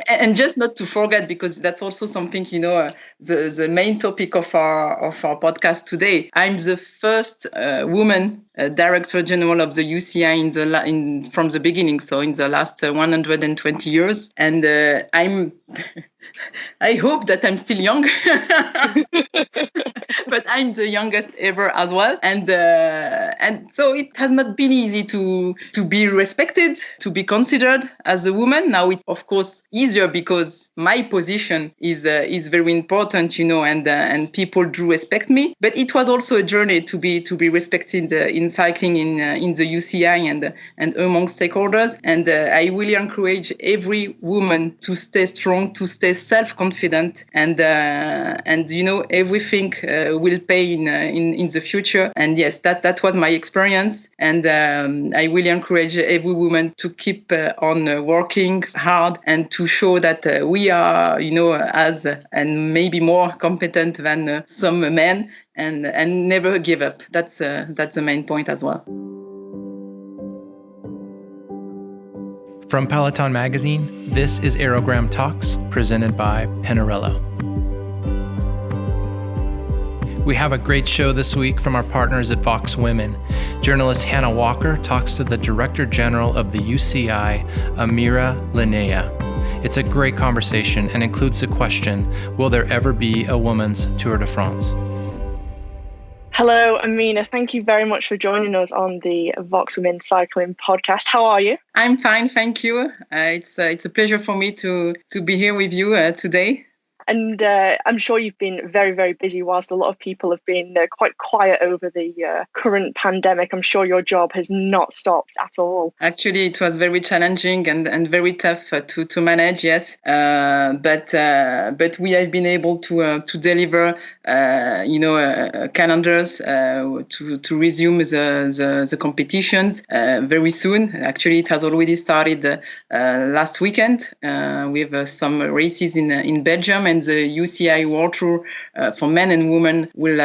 And just not to forget, because that's also something, the main topic of our podcast today. I'm the first woman director general of the UCI from the beginning, so in the last 120 years. And I hope that I'm still young, but I'm the youngest ever as well. And so it has not been easy to be respected, to be considered as a woman. Now it's of course easier because my position is very important, and people do respect me. But it was also a journey to be respected in cycling in the UCI and among stakeholders. And I really encourage every woman to stay strong, to stay self-confident, and everything will pay in the future. And yes, that was my experience. And I really encourage every woman to keep on working hard and to show that we are, as and maybe more competent than some men, and never give up. That's the main point as well. From Peloton Magazine, this is Aérogramme Talks, presented by Pinarello. We have a great show this week from our partners at Voxwomen. Journalist Hannah Walker talks to the Director General of the UCI, Amina Lanaya. It's a great conversation and includes the question, will there ever be a women's Tour de France? Hello, Amina. Thank you very much for joining us on the Voxwomen Cycling podcast. How are you? I'm fine, thank you. It's a pleasure for me to be here with you today. And I'm sure you've been very, very busy whilst a lot of people have been quite quiet over the current pandemic. I'm sure your job has not stopped at all. Actually, it was very challenging and very tough to manage, yes. But we have been able to deliver, calendars to resume the competitions very soon. Actually, it has already started last weekend with some races in Belgium. And the UCI World Tour for men and women will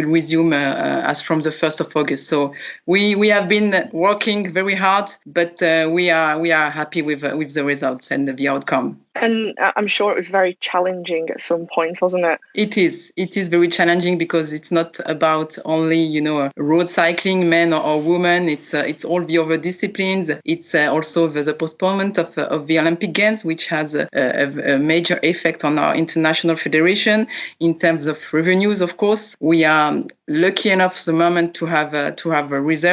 resume as from the 1st of August. So we have been working very hard, but we are happy with the results and the outcome. And I'm sure it was very challenging at some point, wasn't it? It is very challenging because it's not about only, road cycling, men or women. It's all the other disciplines. It's also the postponement of the Olympic Games, which has a major effect on our international federation in terms of revenues. Of course, we are lucky enough the moment to have a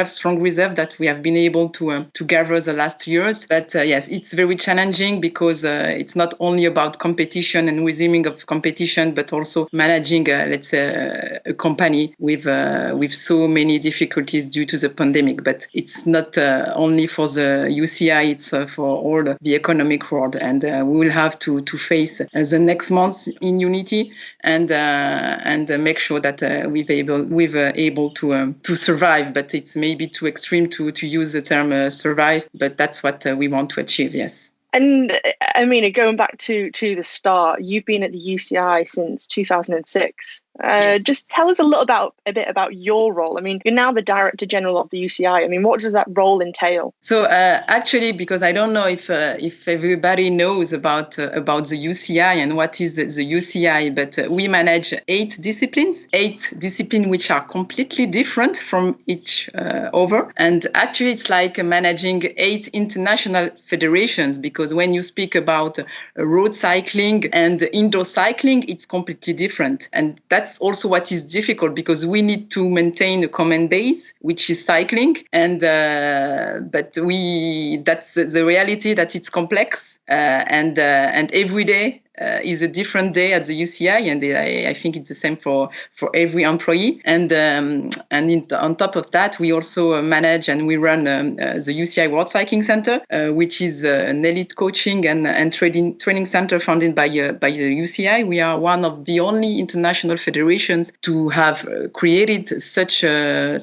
strong reserve that we have been able to gather the last years. But yes, it's very challenging because it's not only about competition and resuming of competition, but also managing, a company with so many difficulties due to the pandemic. But it's not only for the UCI; it's for all the economic world, and we will have to face the next months in unity and make sure that we're able to survive. But it's maybe too extreme to use the term survive. But that's what we want to achieve. Yes. And Amina, going back to the start, you've been at the UCI since 2006. Yes. Just tell us a bit about your role. I mean, you're now the Director General of the UCI. I mean, what does that role entail? So actually, because I don't know if everybody knows about the UCI and what is the UCI, but we manage 8 disciplines which are completely different from each other. And actually, it's like managing 8 international federations, because when you speak about road cycling and indoor cycling, it's completely different. And that's also what is difficult, because we need to maintain a common base, which is cycling. And but that's the reality, that it's complex and every day is a different day at the UCI, and I think it's the same for every employee. And on top of that, we also manage and we run the UCI World Cycling Center, which is an elite coaching and training center funded by the UCI. We are one of the only international federations to have created such a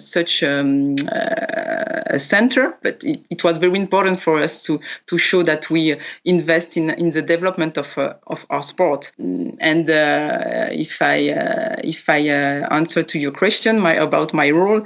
center. But it was very important for us to show that we invest in the development of our sport. And if I answer to your question about my role,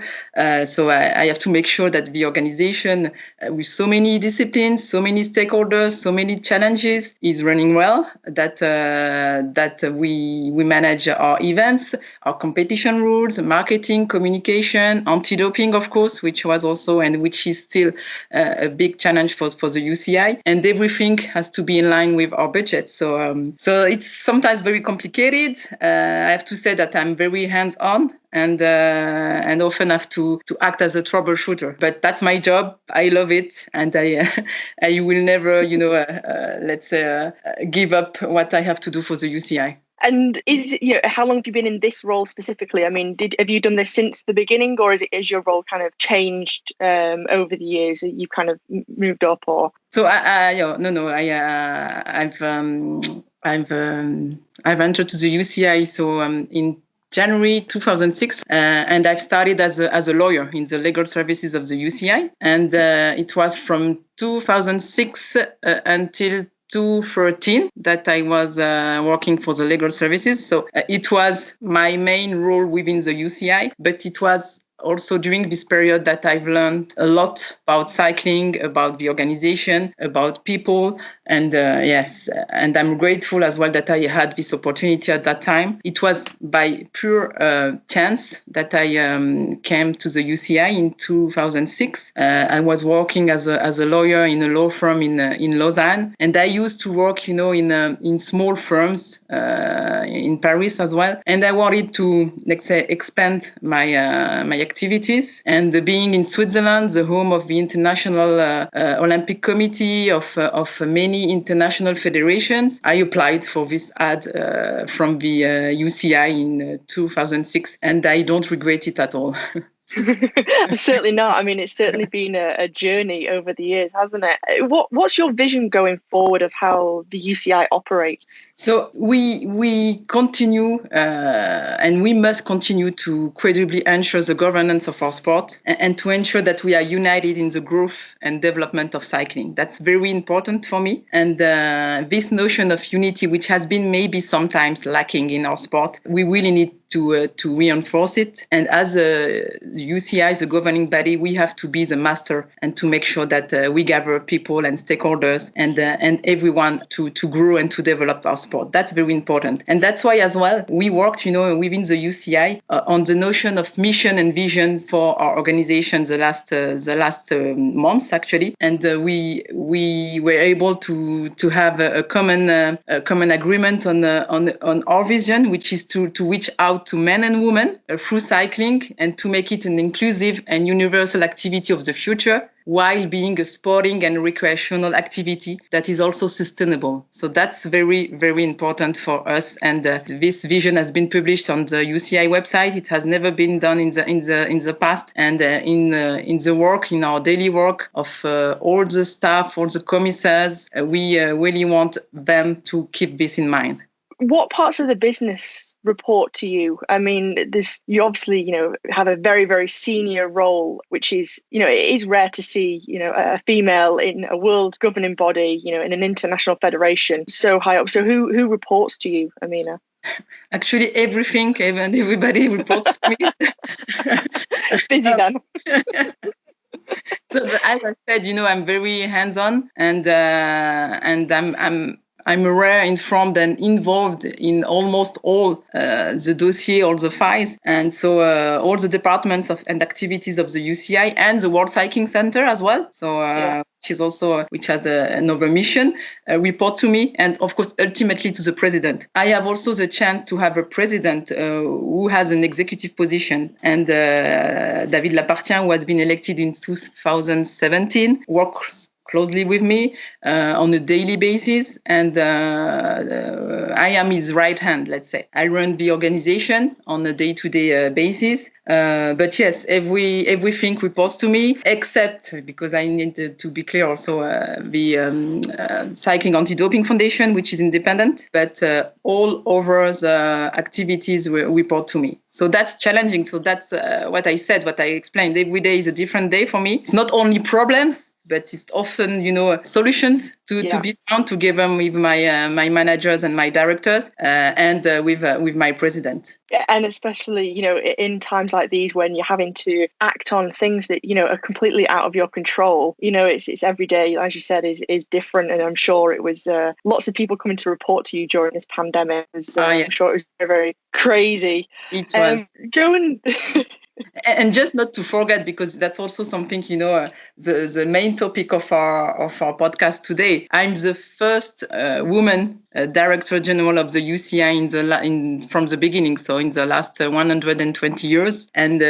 so I have to make sure that the organization, with so many disciplines, so many stakeholders, so many challenges, is running well. That we manage our events, our competition rules, marketing, communication, anti-doping, of course, which was also and which is still a big challenge for the UCI, and everything has to be in line with our budget. So it's sometimes very complicated. I have to say that I'm very hands-on and often have to act as a troubleshooter. But that's my job. I love it, and I will never, let's say, give up what I have to do for the UCI. And how long have you been in this role specifically? I mean, have you done this since the beginning, or is your role kind of changed over the years? You kind of moved up, or? So I've entered to the UCI in January 2006, and I've started as a lawyer in the legal services of the UCI, and it was from 2006 until 2013 that I was working for the legal services. So it was my main role within the UCI, but it was also during this period that I've learned a lot about cycling, about the organization, about people. And and I'm grateful as well that I had this opportunity at that time. It was by pure chance that I came to the UCI in 2006. I was working as a lawyer in a law firm in Lausanne, and I used to work, in small firms in Paris as well. And I wanted to, let's say, expand my activities. And being in Switzerland, the home of the International Olympic Committee of many international federations, I applied for this ad from the UCI in 2006, and I don't regret it at all. Certainly not. I mean, it's certainly been a journey over the years, hasn't it? What's your vision going forward of how the UCI operates? So we continue and we must continue to credibly ensure the governance of our sport and to ensure that we are united in the growth and development of cycling. That's very important for me. And this notion of unity, which has been maybe sometimes lacking in our sport, we really need to reinforce it. And as the UCI, the governing body, we have to be the master and to make sure that we gather people and stakeholders and everyone to grow and to develop our sport. That's very important. And that's why as well, we worked, within the UCI on the notion of mission and vision for our organization the last months, actually. And we were able to have a common agreement on our vision, which is to reach out to men and women through cycling and to make it an inclusive and universal activity of the future, while being a sporting and recreational activity that is also sustainable. So that's very, very important for us. And this vision has been published on the UCI website. It has never been done in the past. And in the work, in our daily work of all the staff, all the commissars, we really want them to keep this in mind. What parts of the business report to you? I mean, you obviously, have a very, very senior role, which is, it is rare to see, a female in a world governing body, in an international federation so high up. So who reports to you, Amina? Actually, everything, even everybody reports to me. Busy then. So as I said, I'm very hands-on and I'm aware, informed, and involved in almost all the dossier, all the files, and so all the departments and activities of the UCI and the World Cycling Center as well. So which has another mission, report to me, and of course, ultimately to the president. I have also the chance to have a president who has an executive position, and David Lapartien, who has been elected in 2017, works closely with me on a daily basis, and I am his right hand, let's say. I run the organization on a day-to-day basis, but yes, everything reports to me, except, because I need to be clear also, the Cycling Anti-Doping Foundation, which is independent, but all over the activities report to me. So that's challenging. So that's what I said, what I explained. Every day is a different day for me. It's not only problems, but it's often, solutions to be found together with my managers and my directors and with my president. And especially, in times like these when you're having to act on things that, are completely out of your control, it's every day, as you said, is different. And I'm sure it was lots of people coming to report to you during this pandemic. Yes. I'm sure it was very, very crazy. It was. And just not to forget, because that's also something, the main topic of our podcast today. I'm the first woman Director General of the UCI from the beginning, so in the last 120 years. And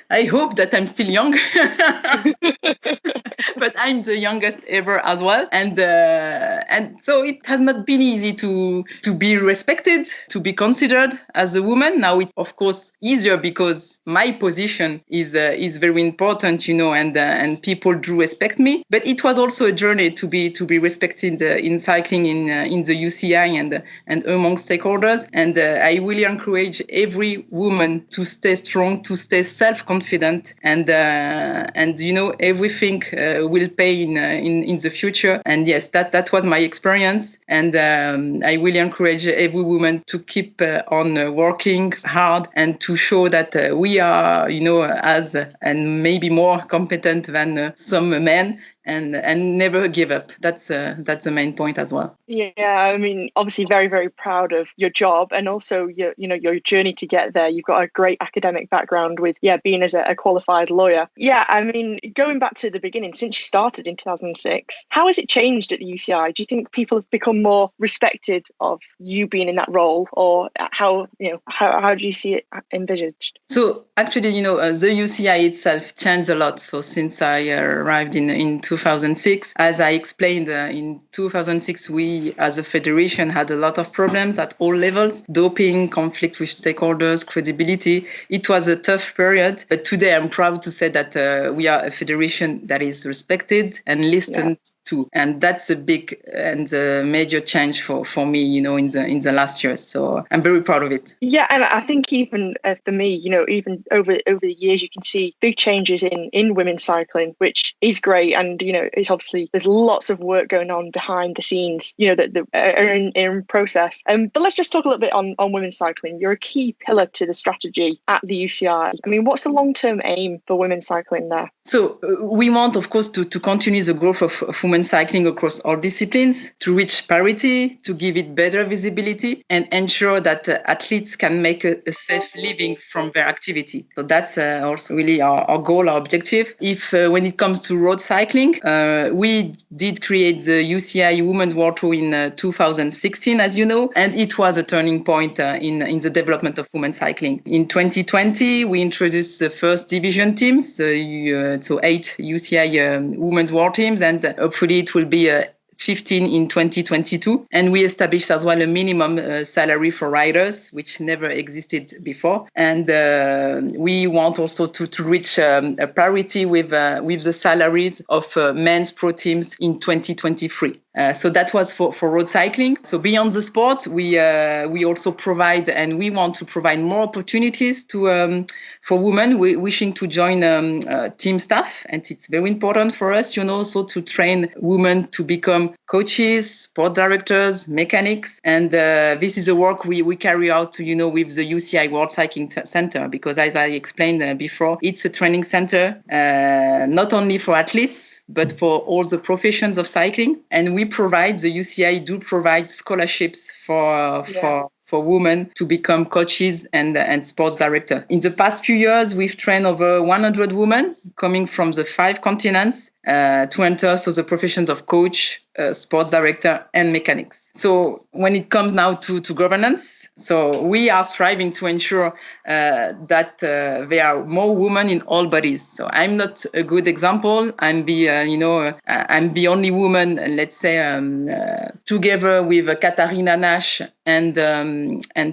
I hope that I'm still young, but I'm the youngest ever as well. And so it has not been easy to be respected, to be considered as a woman. Now it's of course easier because my position is very important, and people do respect me. But it was also a journey to be respected in cycling in the UCI and among stakeholders. And I really encourage every woman to stay strong, to stay self-confident, and everything will pay in the future. And yes, that was my experience. And I really encourage every woman to keep on working hard and to show that we are, as and maybe more competent than some men. And never give up. That's the main point as well. Yeah, I mean, obviously very, very proud of your job and also your journey to get there. You've got a great academic background with being as a qualified lawyer. Yeah, I mean, going back to the beginning, since you started in 2006, how has it changed at the UCI? Do you think people have become more respected of you being in that role, or how do you see it envisaged? So actually, the UCI itself changed a lot. So since I arrived in 2006. As I explained, in 2006, we as a federation had a lot of problems at all levels: doping, conflict with stakeholders, credibility. It was a tough period. But today I'm proud to say that we are a federation that is respected and listened to. And that's a big and a major change for me, in the last years. So I'm very proud of it. Yeah, and I think even for me, even over the years, you can see big changes in women's cycling, which is great. And, it's obviously there's lots of work going on behind the scenes, that are in process. But let's just talk a little bit on women's cycling. You're a key pillar to the strategy at the UCI. I mean, what's the long-term aim for women's cycling there? So we want, of course, to continue the growth of women's cycling across all disciplines, to reach parity, to give it better visibility, and ensure that athletes can make a safe living from their activity. So that's also really our goal, our objective. When it comes to road cycling, we did create the UCI Women's World Tour in 2016, as you know, and it was a turning point in the development of women's cycling. In 2020, we introduced the first division teams, so 8 UCI Women's World Teams, and hopefully it will be 15 in 2022. And we established as well a minimum salary for riders, which never existed before. And we want also to reach a parity with the salaries of men's pro teams in 2023. So that was for road cycling. So beyond the sport, we also provide, and we want to provide more opportunities for women wishing to join team staff. And it's very important for us, also to train women to become coaches, sport directors, mechanics. And this is a work we carry out, with the UCI World Cycling Center, because as I explained before, it's a training center, not only for athletes, but for all the professions of cycling. And the UCI do provide scholarships for women to become coaches and sports director. In the past few years, we've trained over 100 women coming from the 5 continents to enter the professions of coach, sports director, and mechanics. So when it comes now to governance, so we are striving to ensure that there are more women in all bodies. So I'm not a good example. I'm the only woman, let's say, together with Katharina Nash and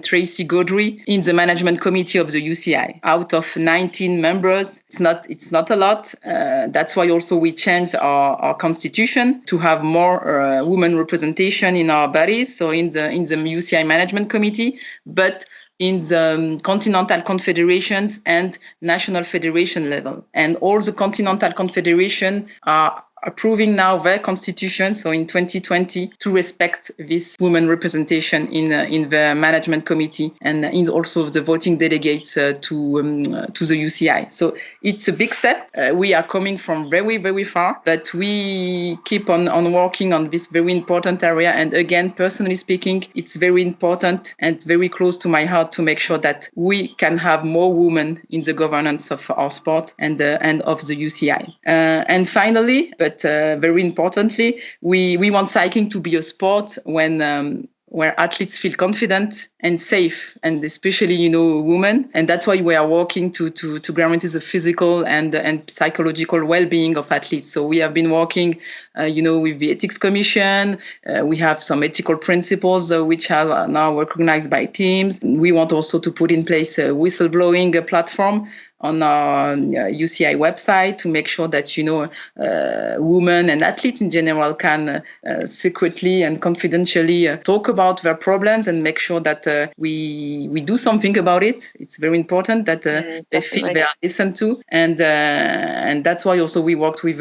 Tracy Gaudry in the management committee of the UCI. Out of 19 members, it's not a lot. That's why also we changed our constitution to have more women representation in our bodies. So in the UCI management committee, but in the continental confederations and national federation level. And all the continental confederation are approving now their constitution, so in 2020, to respect this women representation in the management committee and in also the voting delegates to the UCI. So it's a big step. We are coming from very, very far, but we keep on working on this very important area. And again, personally speaking, it's very important and very close to my heart to make sure that we can have more women in the governance of our sport and of the UCI. And finally, but very importantly, we want cycling to be a sport where athletes feel confident and safe, and especially, women. And that's why we are working to guarantee the physical and psychological well-being of athletes. So we have been working, with the Ethics Commission. We have some ethical principles which are now recognized by teams. We want also to put in place a whistleblowing platform on our UCI website to make sure that, women and athletes in general can secretly and confidentially talk about their problems and make sure that we do something about it. It's very important that they feel they are listened to. And that's why also we worked with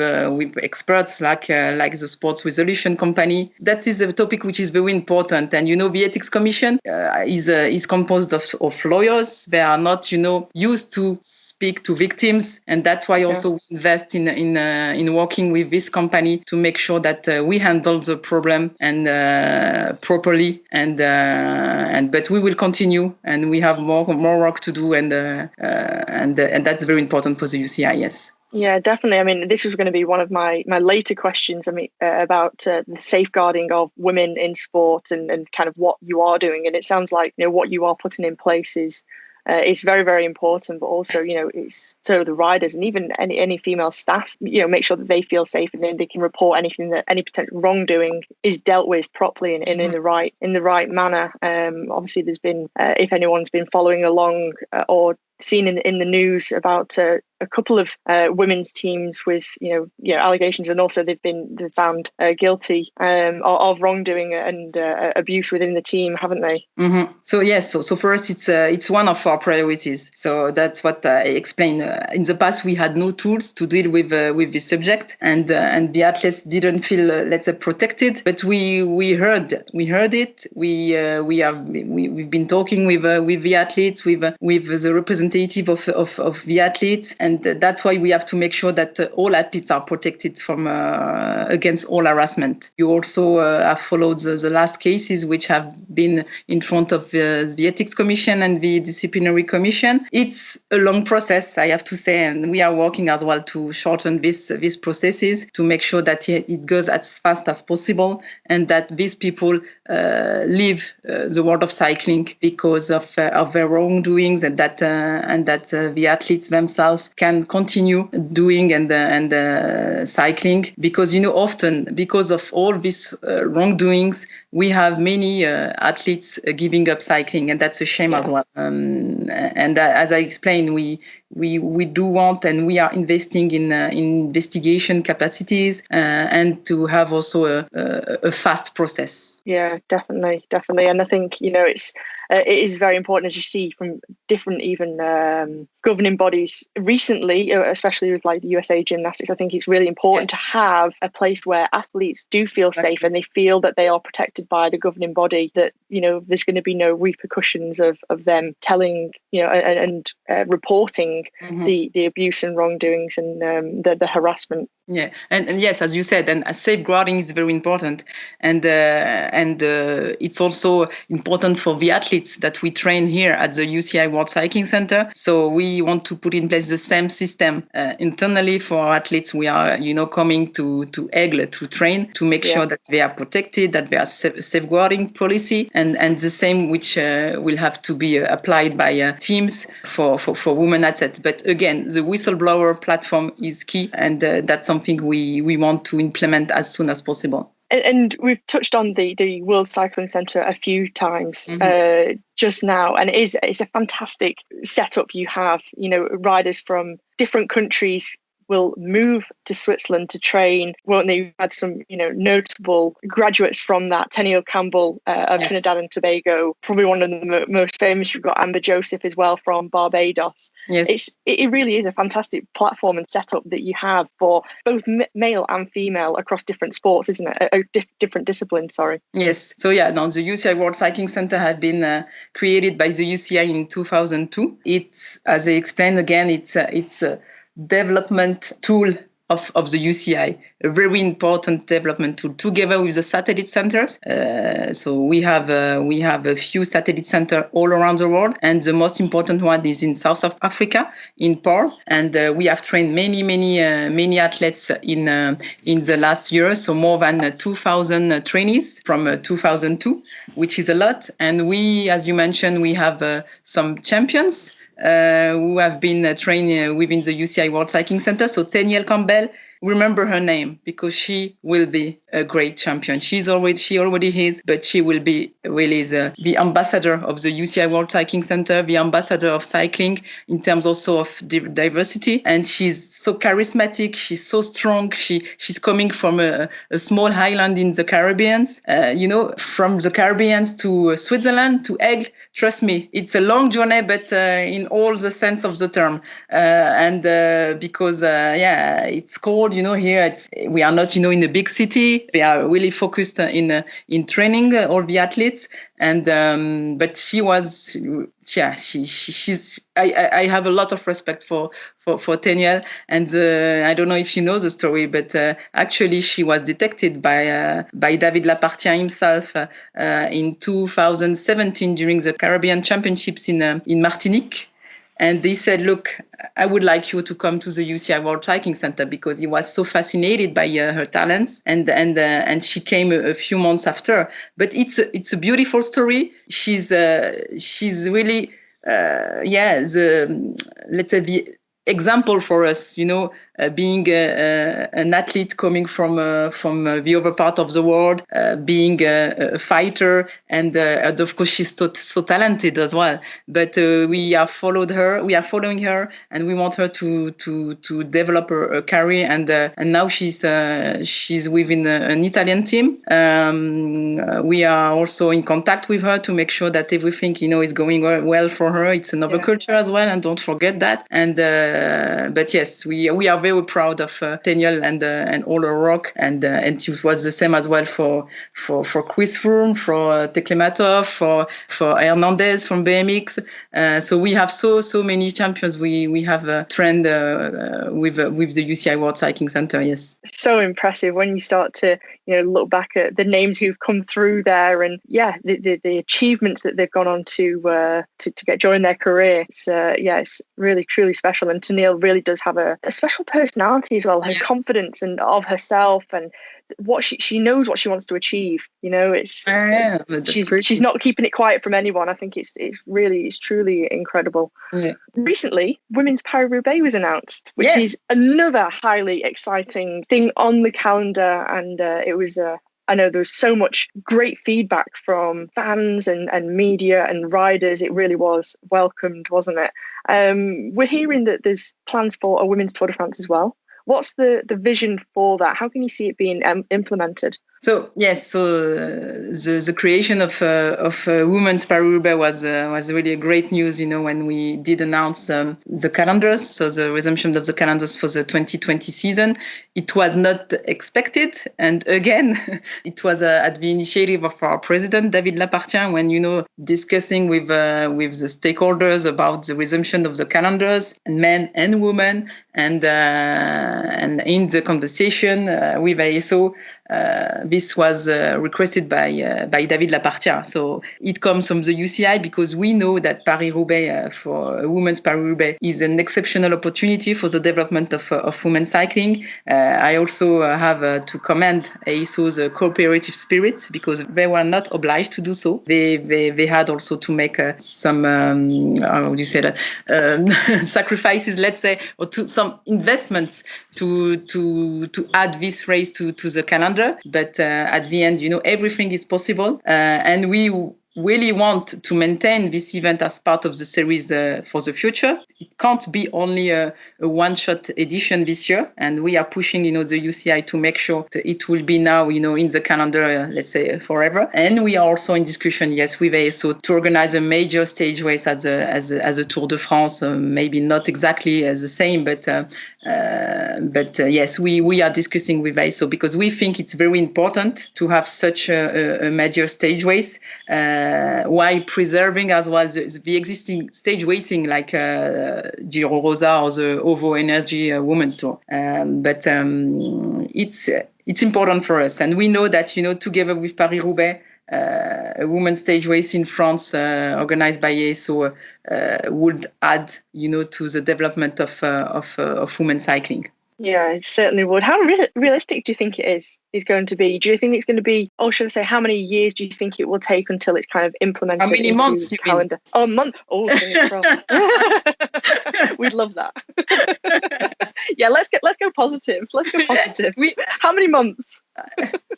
experts like the Sports Resolution Company. That is a topic which is very important. And, the Ethics Commission is composed of lawyers. They are not, used to speak to victims, and that's why also we invest in working with this company to make sure that we handle the problem and properly, but we will continue, and we have more work to do, and that's very important for the UCI. Yes. Yeah, definitely. I mean, this was going to be one of my later questions. I mean, about the safeguarding of women in sport and kind of what you are doing, and it sounds like what you are putting in place is. It's very, very important, but also, it's so the riders and even any female staff, make sure that they feel safe and then they can report anything that any potential wrongdoing is dealt with properly and in the right manner. Obviously, there's been, if anyone's been following along or seen in the news about a couple of women's teams with allegations, and also they've found guilty of wrongdoing and abuse within the team, haven't they? Mm-hmm. So yes, so first it's one of our priorities. So that's what I explained. In the past, we had no tools to deal with this subject, and the athletes didn't feel let's say protected. But we heard it. We've been talking with the athletes, with the representative of the athletes. And that's why we have to make sure that all athletes are protected from against all harassment. You also have followed the last cases which have been in front of the Ethics Commission and the Disciplinary Commission. It's a long process, I have to say, and we are working as well to shorten these processes to make sure that it goes as fast as possible and that these people leave the world of cycling because of their wrongdoings, and that the athletes themselves can continue doing and cycling, because often because of all these wrongdoings we have many athletes giving up cycling, and that's a shame as well. And as I explained, we do want, and we are investing in investigation capacities and to have also a fast process. Yeah, definitely. And I think, it is very important, as you see from different even governing bodies recently, especially with like the USA Gymnastics. I think it's really important to have a place where athletes do feel safe and they feel that they are protected by the governing body, that, there's going to be no repercussions of them telling, and reporting the abuse and wrongdoings and the harassment. Yeah, and yes, as you said, and safeguarding is very important, and it's also important for the athletes that we train here at the UCI World Cycling Center. So we want to put in place the same system internally for our athletes. We are, coming to Aigle to train to make sure that they are protected, that they are safeguarding policy, and the same which will have to be applied by teams for women athletes. But again, the whistleblower platform is key, and that's something we want to implement as soon as possible. And we've touched on the World Cycling Centre a few times just now, and it's a fantastic setup. You have riders from different countries will move to Switzerland to train. Won't they? You've had some, notable graduates from that. Tenniel Campbell of Trinidad and Tobago, probably one of the most famous. You've got Amber Joseph as well from Barbados. Yes. It really is a fantastic platform and setup that you have for both male and female across different sports, isn't it? Different disciplines, sorry. Yes. So now the UCI World Cycling Center had been created by the UCI in 2002. It's, as I explained again, it's a development tool of the UCI, a very important development tool, together with the satellite centers. So we have a few satellite centers all around the world, and the most important one is in South Africa, in Paarl. And we have trained many athletes in the last year, so more than 2,000 trainees from 2002, which is a lot. And we, as you mentioned, we have some champions who have been trained within the UCI World Cycling Center. So Tenniel Campbell, remember her name because she will be a great champion. She already is, but she will be really the ambassador of the UCI World Cycling Center, the ambassador of cycling in terms also of diversity. And she's so charismatic. She's so strong. She's coming from a small island in the Caribbean. From the Caribbean to Switzerland to Aigle. Trust me, it's a long journey, but in all the sense of the term. Because it's cold. Here we are not, in a big city. They are really focused in training all the athletes. And but she was, she's. I have a lot of respect for Tenniel, and I don't know if you know the story, but actually she was detected by David Lapartien himself in 2017 during the Caribbean Championships in Martinique. And they said, look, I would like you to come to the UCI World Cycling Center because he was so fascinated by her talents. And she came a few months after. But it's a beautiful story. She's really, let's say the example for us, being an athlete coming from the other part of the world, being a fighter, and of course she's so talented as well. But we are following her, and we want her to develop her career. And now she's within an Italian team. We are also in contact with her to make sure that everything is going well for her. It's another culture as well, and don't forget that. And but yes, we are very proud of Tenniel and all her rock, and it was the same as well for Chris Froome, for Teklematov, for Hernandez from BMX. So we have so many champions. We have a trend with the UCI World Cycling Center. Yes, so impressive when you start to look back at the names who've come through there, and the achievements that they've gone on to get during their career. It's really truly special, and Tenniel really does have a special personality as well. Her confidence and of herself, and what she knows what she wants to achieve. She's not keeping it quiet from anyone. I think it's truly incredible. Yeah. Recently, Women's Paris-Roubaix was announced, which is another highly exciting thing on the calendar, and it was. I know there was so much great feedback from fans and media and riders. It really was welcomed, wasn't it? We're hearing that there's plans for a Women's Tour de France as well. What's the vision for that? How can you see it being implemented? So yes, the creation of Women's Paris-Roubaix was really a great news. When we did announce the calendars, so the resumption of the calendars for the 2020 season, it was not expected, and again, it was at the initiative of our president David Lapartien when discussing with the stakeholders about the resumption of the calendars, men and women, and in the conversation with ASO. This was requested by David Lapartien. So it comes from the UCI because we know that Paris-Roubaix for Women's Paris-Roubaix is an exceptional opportunity for the development of women's cycling. I also have to commend ASO's cooperative spirit because they were not obliged to do so. They had also to make some how would you say that sacrifices, let's say, or to some investments to add this race to the calendar. But at the end, everything is possible, and we really want to maintain this event as part of the series for the future. It can't be only a one-shot edition this year, and we are pushing, the UCI to make sure that it will be now, in the calendar, let's say forever. And we are also in discussion, yes, with ASO to organize a major stage race as a Tour de France. Maybe not exactly as the same, but yes, we are discussing with ASO because we think it's very important to have such a major stage race while preserving as well the existing stage racing like Giro Rosa or the OVO Energy Women's Tour. But it's important for us, and we know that together with Paris-Roubaix, a women's stage race in France organized by ASO would add, to the development of women's cycling. Yeah, it certainly would. How realistic do you think it is going to be? Do you think it's going to be, or should I say, how many years do you think it will take until it's kind of implemented? How many months the calendar? Mean? Oh, a month. Oh, we'd love that. Yeah, let's go positive. Let's go positive. How many months?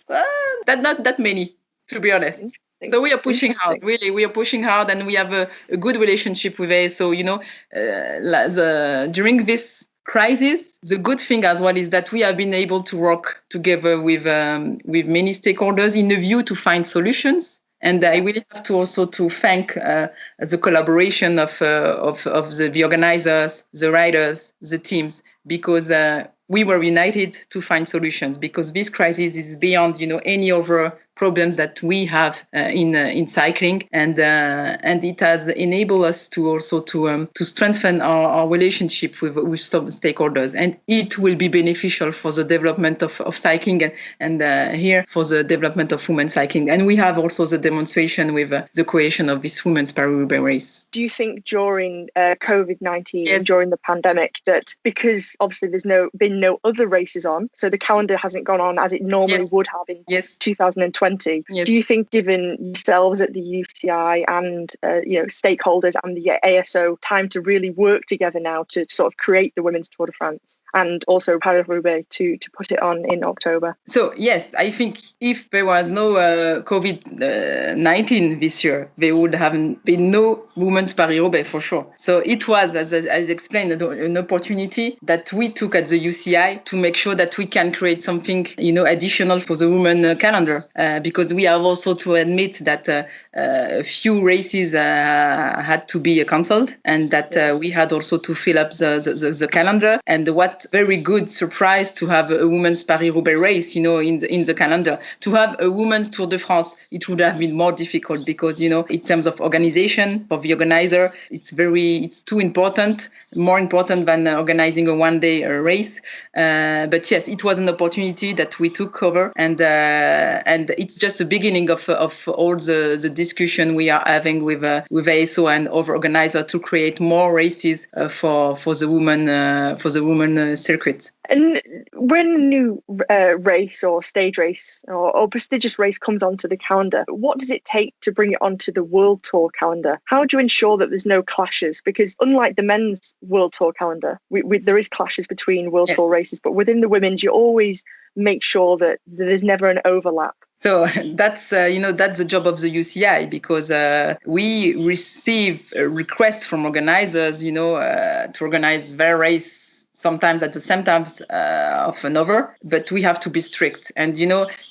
Not that many, to be honest. So we are pushing hard, really. We are pushing hard, and we have a good relationship with ASO. During this crisis, the good thing as well is that we have been able to work together with many stakeholders in a view to find solutions. And I really have to also to thank the collaboration of the organizers, the riders, the teams, because we were united to find solutions, because this crisis is beyond any other problems that we have in cycling, and it has enabled us to also to strengthen our relationship with some stakeholders, and it will be beneficial for the development of cycling and here for the development of women's cycling. And we have also the demonstration with the creation of this women's Paris-Roubaix race. Do you think during COVID-19, yes, during the pandemic, that because obviously there's been no other races on, so the calendar hasn't gone on as it normally yes, would have in yes, 2020, yes, do you think, given yourselves at the UCI and stakeholders and the ASO time to really work together now to sort of create the Women's Tour de France and also Paris-Roubaix to put it on in October? So yes, I think if there was no COVID-19 this year, there would have been no Women's Paris-Roubaix for sure. So it was, as explained, an opportunity that we took at the UCI to make sure that we can create something additional for the women calendar, because we have also to admit that a few races had to be cancelled, and that we had also to fill up the calendar. And what very good surprise to have a women's Paris-Roubaix race, in the calendar. To have a women's Tour de France, it would have been more difficult because, in terms of organization for the organizer, it's too important, more important than organizing a one-day race. But yes, it was an opportunity that we took over, and it's just the beginning of all the discussion we are having with ASO and other organizers to create more races for the women circuit. And when a new race or stage race or prestigious race comes onto the calendar, what does it take to bring it onto the World Tour calendar? How do you ensure that there's no clashes? Because unlike the men's World Tour calendar, there is clashes between World Tour races, but within the women's, you always make sure that there's never an overlap. So that's the job of the UCI, because we receive requests from organizers, to organize their race sometimes at the same time of another, but we have to be strict. And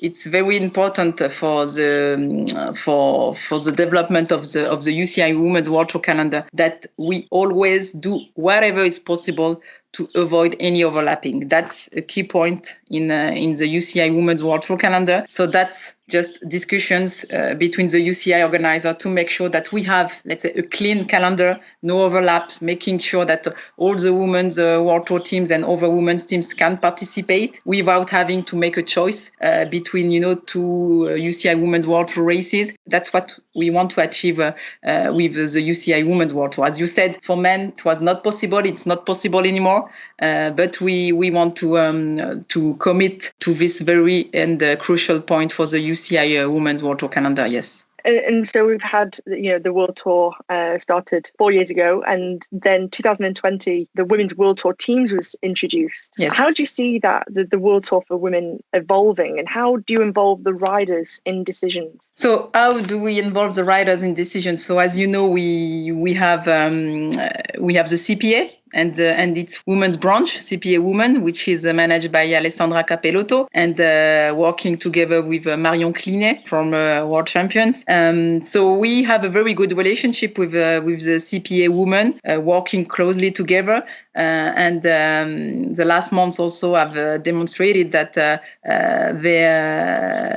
it's very important for the development of the UCI Women's World Tour calendar that we always do whatever is possible to avoid any overlapping. That's a key point in the UCI Women's World Tour calendar. So that's just discussions between the UCI organizer to make sure that we have, let's say, a clean calendar, no overlap, making sure that all the women's World Tour teams and other women's teams can participate without having to make a choice between, two UCI Women's World Tour races. That's what we want to achieve with the UCI Women's World Tour. As you said, for men, it was not possible. It's not possible anymore. But we want to commit to this very and crucial point for the UCI Women's World Tour calendar. Yes. And so we've had, the World Tour started 4 years ago, and then 2020, the Women's World Tour Teams was introduced. Yes. How do you see that, the World Tour for women evolving, and how do you involve the riders in decisions? So how do we involve the riders in decisions? So as you know, we have the CPA. And its women's branch, CPA Women, which is managed by Alessandra Capellotto and working together with Marion Clinet from World Champions. So we have a very good relationship with the CPA Women, working closely together. And the last months also have demonstrated that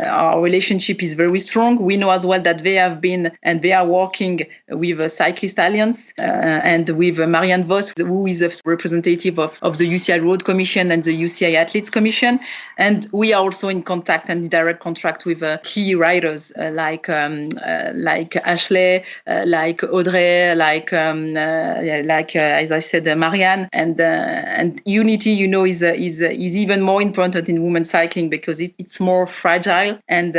our relationship is very strong. We know as well that they have been and they are working with Cyclist Alliance and with Marianne Vos, who is a representative of the UCI Road Commission and the UCI Athletes Commission. And we are also in contact and direct contact with key riders like Ashley, like Audrey, like as I said, Marianne. And unity, is even more important in women's cycling because it's more fragile. And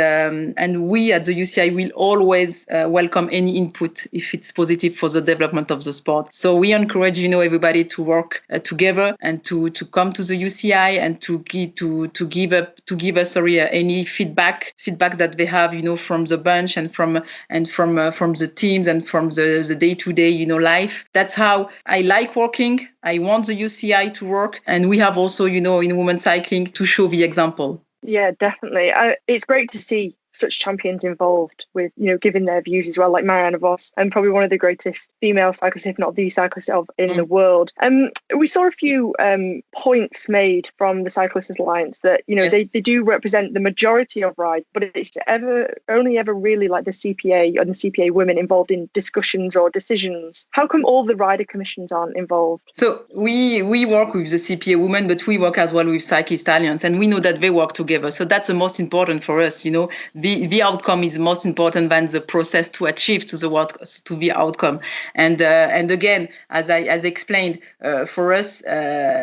we at the UCI will always welcome any input if it's positive for the development of the sport. So we encourage, everybody to work together and to come to the UCI and to give us any feedback that they have, from the bunch and from the teams and from the day-to-day, life. That's how I like working. I want the UCI to work, and we have also, in women's cycling to show the example. Yeah, definitely. It's great to see such champions involved with, giving their views as well, like Marianne Vos, and probably one of the greatest female cyclists, if not the cyclist in the world. We saw a few points made from the Cyclists Alliance that, yes. they do represent the majority of rides, but it's only ever really like the CPA and the CPA women involved in discussions or decisions. How come all the rider commissions aren't involved? So we work with the CPA women, but we work as well with Cyclist Alliance, and we know that they work together. So that's the most important for us, The outcome is most important than the process to achieve to the outcome. And again, as I explained, for us,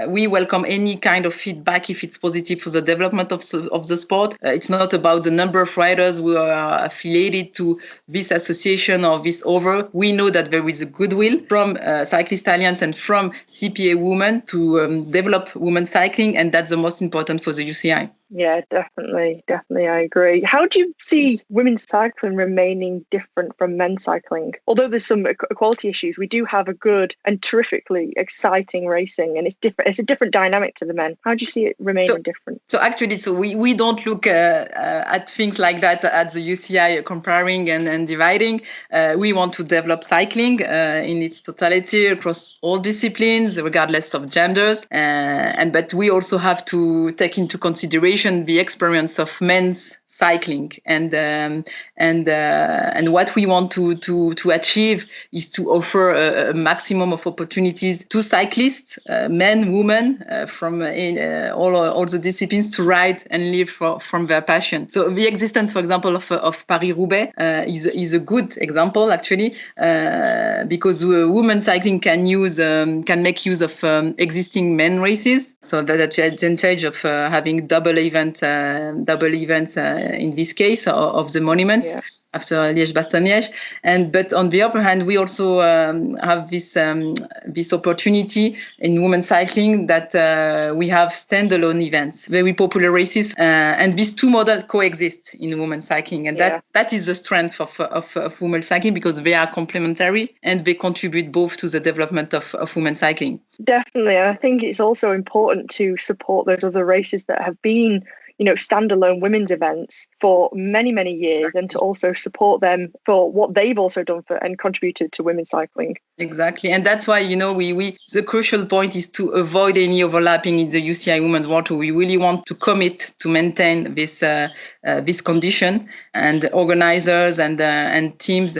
we welcome any kind of feedback if it's positive for the development of the sport. It's not about the number of riders who are affiliated to this association or this other. We know that there is a goodwill from Cyclist Alliance and from CPA Women to develop women's cycling, and that's the most important for the UCI. Yeah, definitely, I agree. How do you see women's cycling remaining different from men's cycling? Although there's some equality issues, we do have a good and terrifically exciting racing, and it's different. It's a different dynamic to the men. How do you see it remaining different? So actually, we don't look at things like that at the UCI, comparing and dividing. We want to develop cycling in its totality across all disciplines, regardless of genders. But we also have to take into consideration the experience of men's cycling, and what we want to achieve is to offer a maximum of opportunities to cyclists, men, women, from all the disciplines to ride and live from their passion. So the existence, for example, of Paris-Roubaix is a good example actually, because women cycling can make use of existing men races. So that's the advantage of having double events in this case of the monuments. Yeah. After Liège-Bastogne-Liège, but on the other hand, we also have this opportunity in women's cycling that we have standalone events, very popular races, and these two models coexist in women's cycling, and that is the strength of women's cycling, because they are complementary and they contribute both to the development of women's cycling. Definitely, and I think it's also important to support those other races that have been standalone women's events for many, many years, exactly. And to also support them for what they've also done and contributed to women's cycling. Exactly. And that's why, the crucial point is to avoid any overlapping in the UCI Women's World Tour. We really want to commit to maintain this condition, and organizers and teams,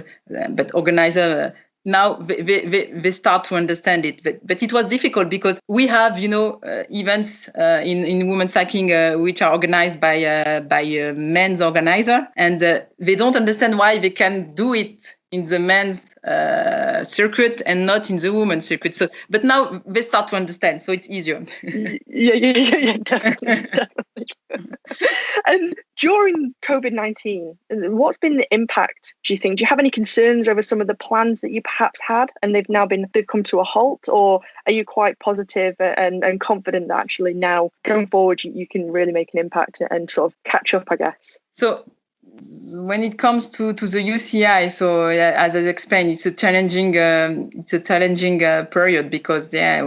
but organizer now they start to understand it, but it was difficult because we have events in women's cycling which are organized by a men's organizer, and they don't understand why they can do it in the men's circuit and not in the women's circuit. So, but now they start to understand, so it's easier. Yeah, definitely. And during COVID-19, what's been the impact, do you think? Do you have any concerns over some of the plans that you perhaps had and they've come to a halt? Or are you quite positive and confident that actually now going forward, you can really make an impact and sort of catch up, I guess? So when it comes to the UCI, so as I explained, it's a challenging period because there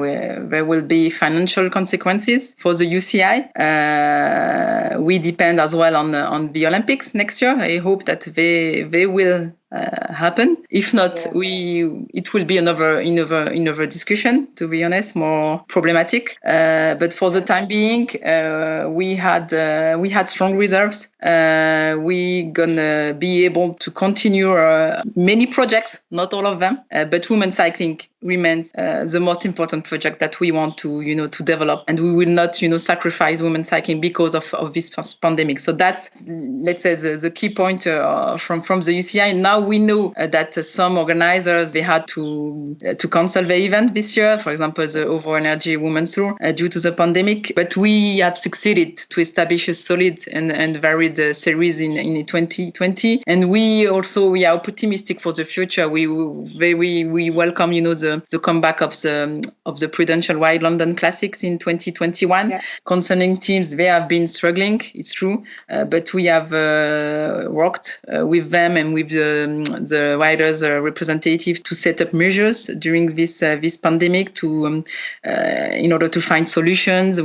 will be financial consequences for the UCI. We depend as well on the Olympics next year. I hope that they will happen. If not, it will be another discussion. To be honest, more problematic. But for the time being, we had strong reserves. We gonna be able to continue many projects, not all of them, but women's cycling remains the most important project that we want to develop, and we will not sacrifice women's cycling because of this pandemic. So that's, let's say, the key point from the UCI. Now we know that some organizers, they had to cancel the event this year, for example the Over Energy Women's Tour, due to the pandemic, but we have succeeded to establish a solid and varied series in 2020, and we are optimistic for the future. We welcome the comeback of the Prudential Wide London Classics in 2021. Yeah. Concerning teams, they have been struggling, it's true, but we have worked with them and with the riders' representative to set up measures during this pandemic in order to find solutions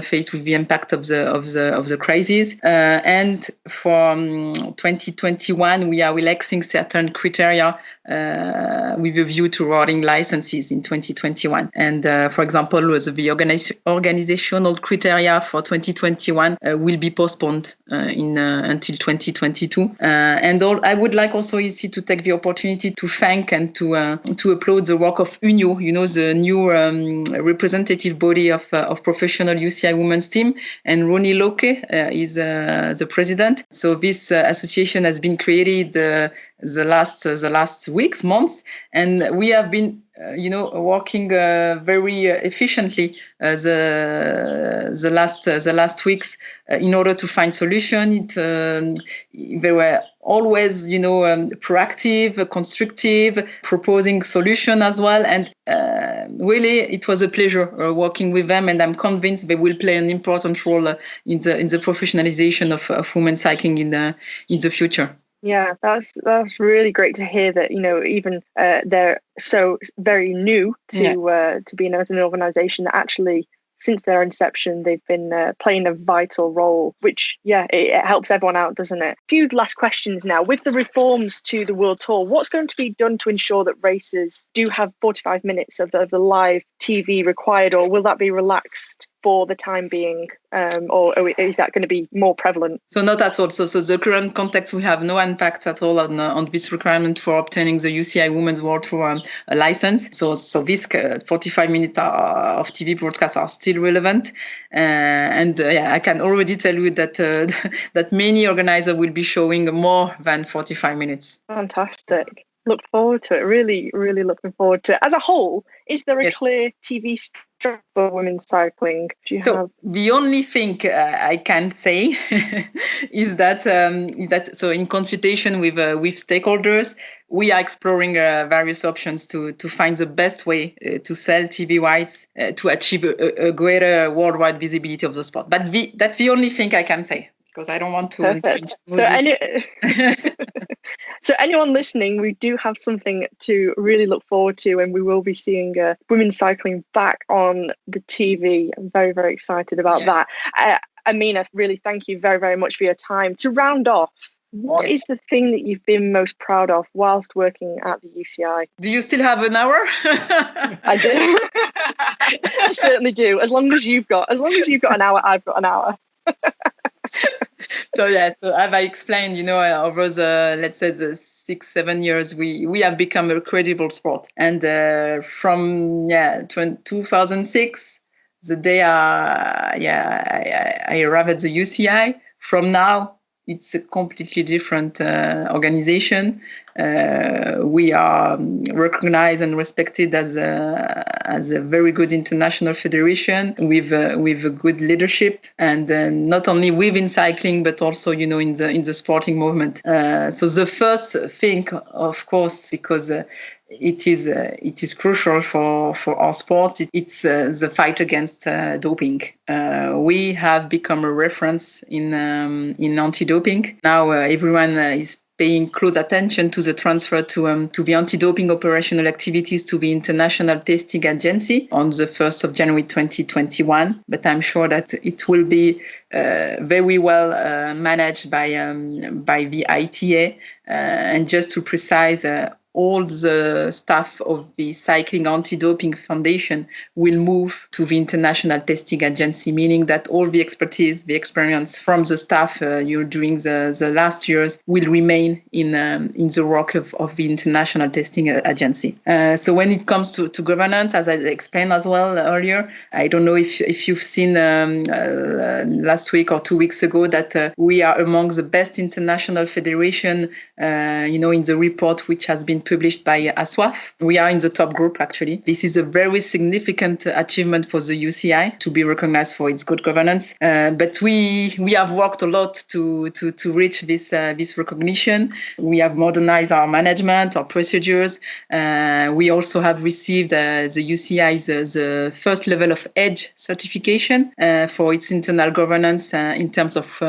faced with the impact of the crisis. And for 2021, we are relaxing certain criteria with a view to rolling licenses in 2021. And for example, the organizational criteria for 2021 will be postponed until 2022. And I would like also to take the opportunity to thank and to applaud the work of UNIO, the new representative body of professional UCI women's team, and Ronnie Locke is the president. So this association has been created the last weeks, months, and we have been working very efficiently the last weeks in order to find solution. They were always proactive, constructive, proposing solution as well, and really it was a pleasure working with them, and I'm convinced they will play an important role in the professionalization of women's cycling in the future. Yeah, that's really great to hear that, even they're so very new to being as an organisation that actually, since their inception, they've been playing a vital role, which, it helps everyone out, doesn't it? A few last questions now. With the reforms to the World Tour, what's going to be done to ensure that racers do have 45 minutes of the live TV required, or will that be relaxed for the time being, or is that going to be more prevalent? So not at all. So the current context, we have no impact at all on this requirement for obtaining the UCI Women's World Tour license. So this 45 minutes of TV broadcasts are still relevant, and I can already tell you that that many organizers will be showing more than 45 minutes. Fantastic. Look forward to it. Really, really looking forward to it. As a whole, is there a clear TV structure for women's cycling? The only thing I can say is that so in consultation with stakeholders, we are exploring various options to find the best way to sell TV rights to achieve a greater worldwide visibility of the sport. But that's the only thing I can say, because I don't want to. Perfect. So anyone listening, we do have something to really look forward to, and we will be seeing women's cycling back on the TV. I'm very, very excited about that. Amina, really thank you very, very much for your time. To round off, what is the thing that you've been most proud of whilst working at the UCI? Do you still have an hour? I do. I certainly do. As long as you've got an hour, I've got an hour. So as I explained, over the 6-7 years, we have become a credible sport. And from 2006, the day I arrived at the UCI, from now, it's a completely different organization. We are recognized and respected as a very good international federation with a good leadership, and not only within cycling but also in the sporting movement. So the first thing, of course, because it is crucial for our sport. It's the fight against doping. We have become a reference in anti-doping. Now everyone is paying close attention to the transfer to the anti-doping operational activities to the International Testing Agency on the 1st of January 2021. But I'm sure that it will be very well managed by the ITA. And just to precise, all the staff of the Cycling Anti-Doping Foundation will move to the International Testing Agency, meaning that all the expertise, the experience from the staff during the last years will remain in the work of the International Testing Agency. So when it comes to governance, as I explained as well earlier, I don't know if you've seen last week or 2 weeks ago that we are among the best international federation, in the report which has been published by ASWAF. We are in the top group, actually. This is a very significant achievement for the UCI to be recognized for its good governance. But we have worked a lot to reach this recognition. We have modernized our management, our procedures. We also have received the UCI's the first level of EDGE certification for its internal governance in terms of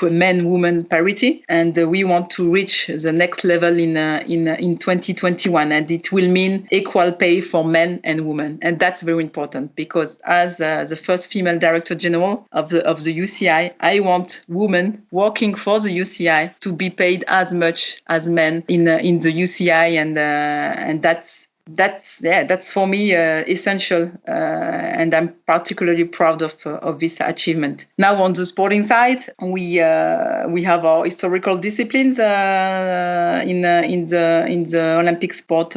men-women parity, and we want to reach the next level in 2021, and it will mean equal pay for men and women, and that's very important because as the first female director general of the UCI, I want women working for the UCI to be paid as much as men in the UCI, and that's for me essential, and I'm particularly proud of this achievement. Now on the sporting side, we have our historical disciplines in the Olympic sport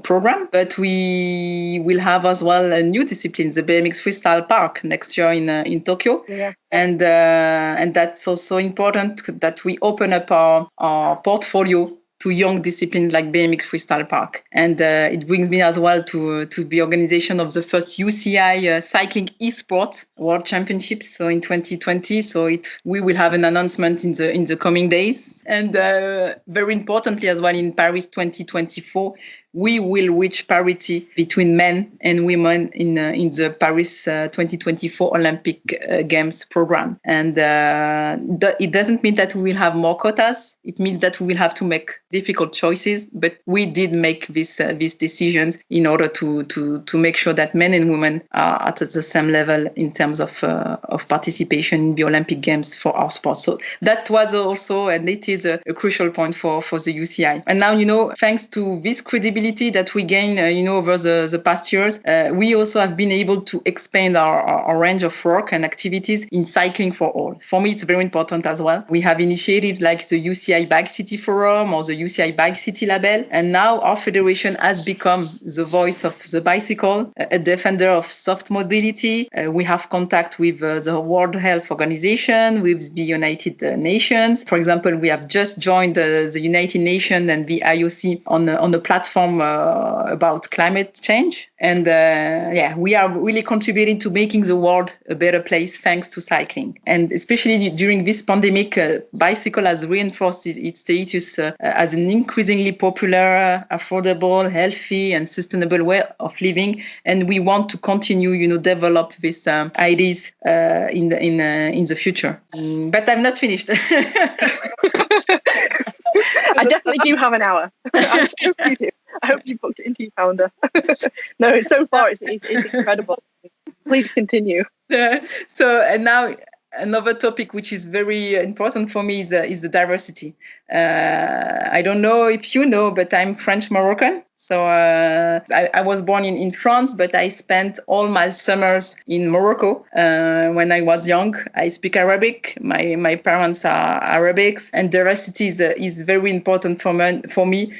program, but we will have as well a new discipline, the BMX Freestyle Park, next year in Tokyo. Yeah. And that's also important that we open up our portfolio to young disciplines like BMX Freestyle Park. And it brings me as well to the organization of the first UCI Cycling Esports World Championships, so in 2020. So we will have an announcement in the coming days. And very importantly as well, in Paris 2024, we will reach parity between men and women in the Paris 2024 Olympic Games program. And it doesn't mean that we will have more quotas. It means that we will have to make difficult choices. But we did make these decisions in order to make sure that men and women are at the same level in terms of participation in the Olympic Games for our sport. So that was also, and it is a crucial point for the UCI. And now, thanks to this credibility that we gain, over the past years, we also have been able to expand our range of work and activities in cycling for all. For me, it's very important as well. We have initiatives like the UCI Bike City Forum or the UCI Bike City label. And now our federation has become the voice of the bicycle, a defender of soft mobility. We have contact with the World Health Organization, with the United Nations. For example, we have just joined the United Nations and the IOC on a platform about climate change. And we are really contributing to making the world a better place thanks to cycling. And especially during this pandemic, bicycle has reinforced its status as an increasingly popular, affordable, healthy and sustainable way of living. And we want to continue, develop these ideas in the future. But I'm not finished. I definitely do have an hour. I hope you do. I hope you booked it into your calendar. No, so far it's incredible. Please continue. So, and now another topic which is very important for me is the diversity. I don't know if you know, but I'm French-Moroccan. So I was born in France, but I spent all my summers in Morocco when I was young. I speak Arabic. My parents are Arabics, and diversity is very important for me.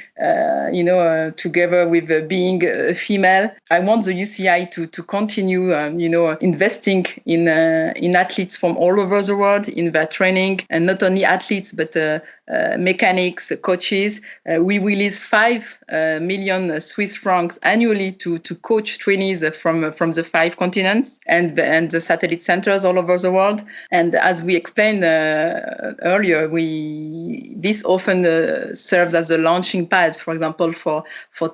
Together with being a female, I want the UCI to continue, investing in athletes from all over the world in their training, and not only athletes, but mechanics, coaches. We release 5 million Swiss francs annually to coach trainees from the 5 continents and the satellite centers all over the world. And as we explained earlier, this often serves as a launching pad, for example, for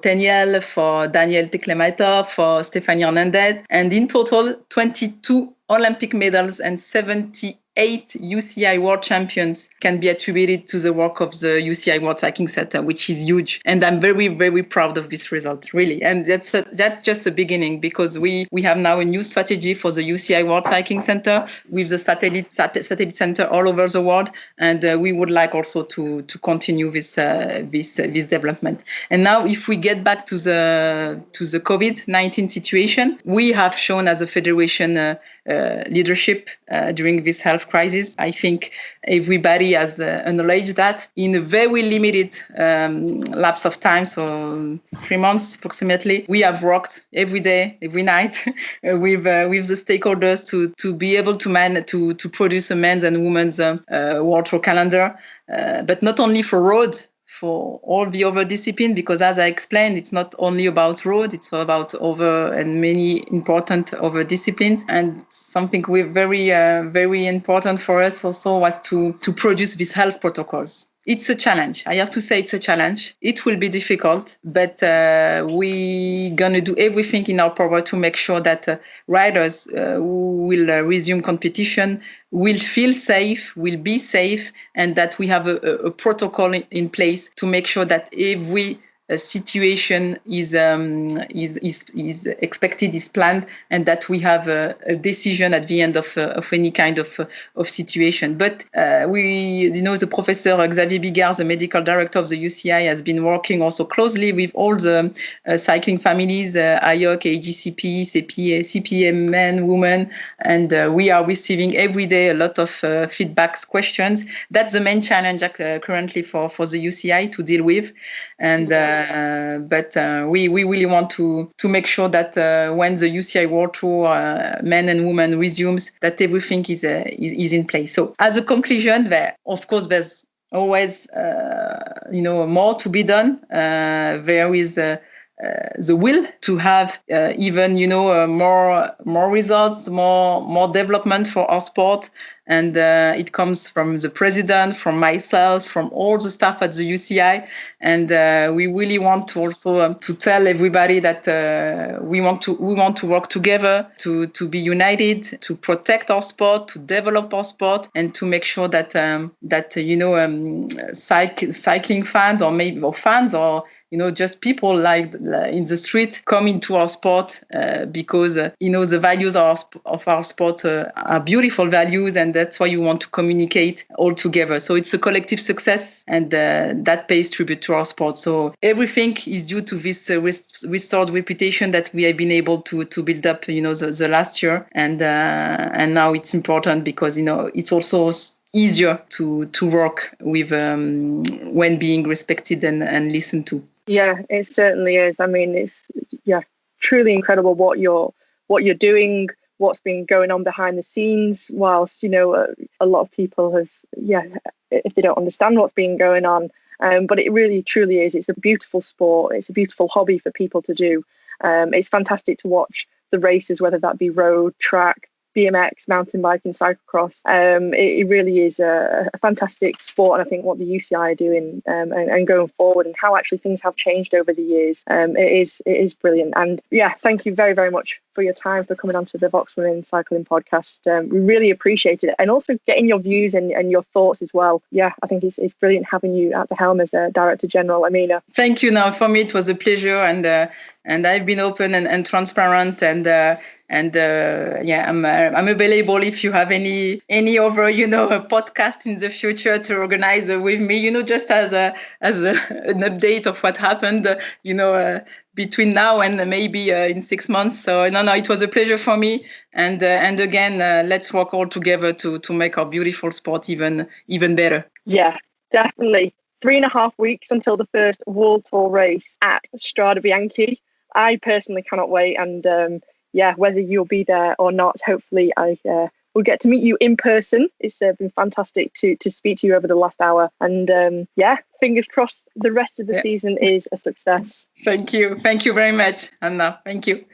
Teniel, for Daniel Teclemator, for Stephanie Hernandez, and in total 22 Olympic medals and 78 UCI World Champions can be attributed to the work of the UCI World Cycling Center, which is huge. And I'm very, very proud of this result, really. And that's just the beginning, because we have now a new strategy for the UCI World Cycling Center with the satellite center all over the world. And we would like also to continue this development. And now, if we get back to the COVID-19 situation, we have shown as a federation leadership during this health crisis. I think everybody has acknowledged that in a very limited lapse of time, so 3 months approximately, we have worked every day, every night with the stakeholders to be able to produce a men's and women's World Tour calendar, but not only for road, for all the other disciplines, because as I explained, it's not only about road, it's about other and many important other disciplines. And something very, very important for us also was to produce these health protocols. It's a challenge. I have to say it's a challenge. It will be difficult, but we're going to do everything in our power to make sure that riders who will resume competition will feel safe, will be safe, and that we have a protocol in place to make sure that every situation is expected, is planned, and that we have a decision at the end of any kind of situation. But the Professor Xavier Bigard, the medical director of the UCI, has been working also closely with all the cycling families, IOC, AGCP, CPA, men, women, and we are receiving every day a lot of feedbacks, questions. That's the main challenge currently for the UCI to deal with, and but we really want to make sure that when the UCI World Tour men and women resumes, that everything is in place. So as a conclusion, there's always more to be done. There is the will to have even more results, more development for our sport. And it comes from the president, from myself, from all the staff at the UCI. And we really want to also to tell everybody that we want to work together to be united, to protect our sport, to develop our sport, and to make sure that cycling fans or just people like in the street come into our sport because the values of our sport are beautiful values, and that's why you want to communicate all together. So it's a collective success, and that pays tribute to our sport. So everything is due to this restored reputation that we have been able to build up, the last year, and now it's important because it's also easier to work with when being respected and listened to. Yeah, it certainly is. I mean, it's truly incredible what you're doing, what's been going on behind the scenes, whilst a lot of people have if they don't understand what's been going on, but it really truly is. It's a beautiful sport. It's a beautiful hobby for people to do. It's fantastic to watch the races, whether that be road, track, BMX, mountain biking, cyclocross. It really is a fantastic sport, and I think what the UCI are doing and going forward, and how actually things have changed over the years, it is brilliant. And thank you very, very much for your time, for coming onto the Voxwomen Cycling podcast. We really appreciate it, and also getting your views and your thoughts as well. I think it's brilliant having you at the helm as Director General, Amina. Thank you. Now, for me, it was a pleasure, and I've been open and transparent, and I'm available if you have any other a podcast in the future to organize with me, just as an update of what happened between now and maybe in 6 months. So no, it was a pleasure for me, and again, let's work all together to make our beautiful sport even better. Yeah, definitely. 3.5 weeks until the first World Tour race at Strade Bianche. I personally cannot wait, and whether you'll be there or not, hopefully I will we'll get to meet you in person. It's been fantastic to speak to you over the last hour. And fingers crossed the rest of the season is a success. Thank you. Thank you very much, Anna. Thank you.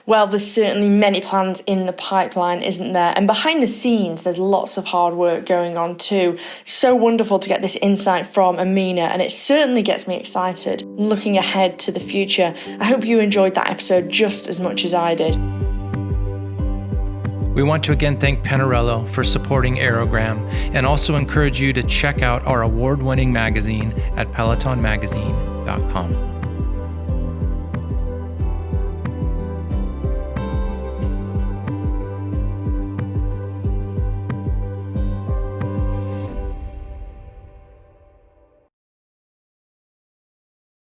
Well, there's certainly many plans in the pipeline, isn't there? And behind the scenes, there's lots of hard work going on too. So wonderful to get this insight from Amina, and it certainly gets me excited looking ahead to the future. I hope you enjoyed that episode just as much as I did. We want to again thank Penarello for supporting Aérogramme and also encourage you to check out our award-winning magazine at pelotonmagazine.com.